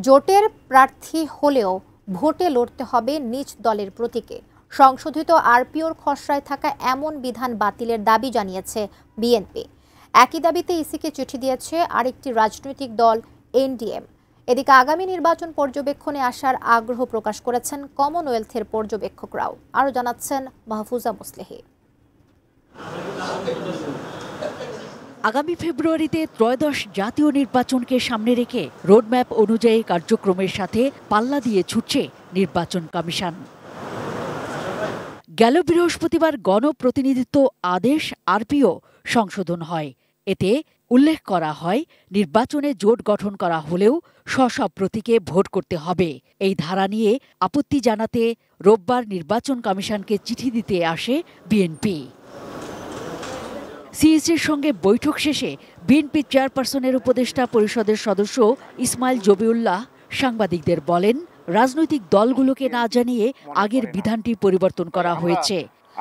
জোটের প্রার্থী হলেও ভোটে লড়তে হবে নিজ দলের প্রতীকে। সংশোধিত আরপিওর খসড়ায় থাকা এমন বিধান বাতিলের দাবি জানিয়েছে বিএনপি। একই দাবিতে ইসিকে চিঠি দিয়েছে আরেকটি রাজনৈতিক দল এনডিএম। এদিকে আগামী নির্বাচন পর্যবেক্ষণে আসার আগ্রহ প্রকাশ করেছেন কমনওয়েলথের পর্যবেক্ষকরাও। আরও জানাচ্ছেন মাহফুজা মুসলেহি। আগামী ফেব্রুয়ারিতে ত্রয়োদশ জাতীয় নির্বাচনকে সামনে রেখে রোডম্যাপ অনুযায়ী কার্যক্রমের সাথে পাল্লা দিয়ে ছুটছে নির্বাচন কমিশন। গেল বৃহস্পতিবার গণপ্রতিনিধিত্ব আদেশ আরপিও সংশোধন হয়। এতে উল্লেখ করা হয়, নির্বাচনে জোট গঠন করা হলেও স্ব প্রতীকে ভোট করতে হবে। এই ধারা নিয়ে আপত্তি জানাতে রোববার নির্বাচন কমিশনকে চিঠি দিতে আসে বিএনপি। সিইসির সঙ্গে বৈঠক শেষে বিএনপি চেয়ারপারসনের উপদেষ্টা পরিষদের সদস্য ইসমাইল জবিউল্লাহ সাংবাদিকদের বলেন, রাজনৈতিক দলগুলোকে না জানিয়ে আগের বিধানটি পরিবর্তন করা হয়েছে।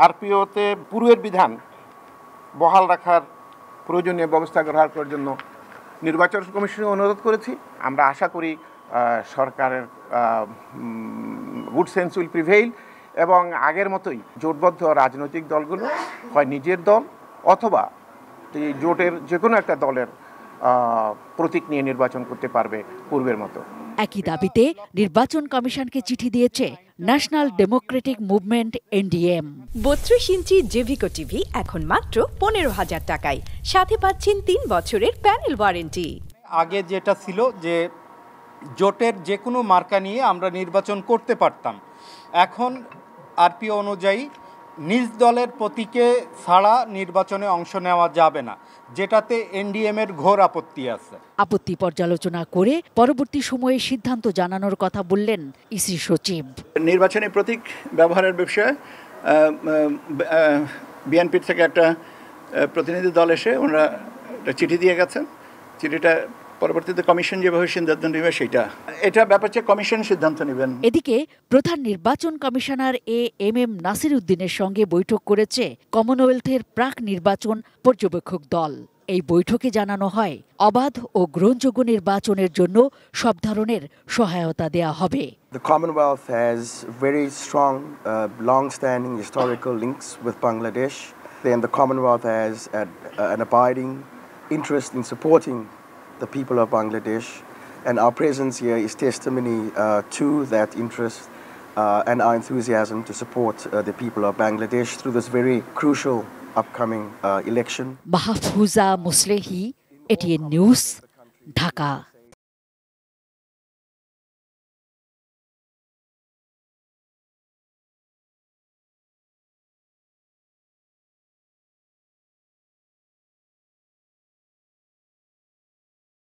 আরপিওতে পূর্বের বিধান বহাল রাখার প্রয়োজনীয় ব্যবস্থা গ্রহণ করার জন্য নির্বাচন কমিশনে অনুরোধ করেছি। আমরা আশা করি সরকারের গুড সেন্স উইল প্রিভেইল এবং আগের মতোই জোটবদ্ধ রাজনৈতিক দলগুলো হয় নিজের দল অথবা জোটের যে কোনো একটা দলের প্রতীক নিয়ে নির্বাচন করতে পারবে পূর্বের মতো। একই দাবিতে নির্বাচন কমিশনকে চিঠি দিয়েছে ন্যাশনাল ডেমোক্রেটিক মুভমেন্ট এনডিএম। 32 ইঞ্চি জেভিকো টিভি এখন মাত্র 15,000 টাকায়, সাথে পাচ্ছেন 3 বছরের প্যানেল ওয়ারেন্টি। আগে যেটা ছিল যে জোটের যে কোনো মার্কা নিয়ে আমরা নির্বাচন করতে পারতাম, এখন আরপিও অনুযায়ী নিজ দলের প্রতীকে ছাড়া নির্বাচনে অংশ নেওয়া যাবে না, যেটাতে এনডিএম এর ঘোর আপত্তি আছে। আপত্তি পর্যালোচনা করে পরবর্তী সময়ে সিদ্ধান্ত জানানোর কথা বললেন ইসি সচিব। নির্বাচনী প্রতীক ব্যবহারের বিষয়ে বিএনপি থেকে একটা প্রতিনিধি দল এসে ওনারা একটা চিঠি দিয়ে গেছেন। চিঠিটা পরবর্তীতে কমিশন যেভাবে সিদ্ধান্ত নেবে এটা ব্যাপার কমিশন সিদ্ধান্ত নেবেন। এদিকে প্রধান নির্বাচন কমিশনার এম নাসির উদ্দিনের সঙ্গে বৈঠক করেছে কমনওয়েলথের প্রাক নির্বাচন পর্যবেক্ষক দল। এই বৈঠকে জানানো হয়, অবাধ ও গ্রহণযোগ্য নির্বাচনের জন্য সব ধরনের সহায়তা দেয়া হবে। The Commonwealth has very strong, long-standing historical links with Bangladesh. Then the Commonwealth has an abiding interest in supporting the people of Bangladesh, and our presence here is testimony to that interest and our enthusiasm to support the people of Bangladesh through this very crucial upcoming election. Mahfuza Muslehi, ATN news, Dhaka.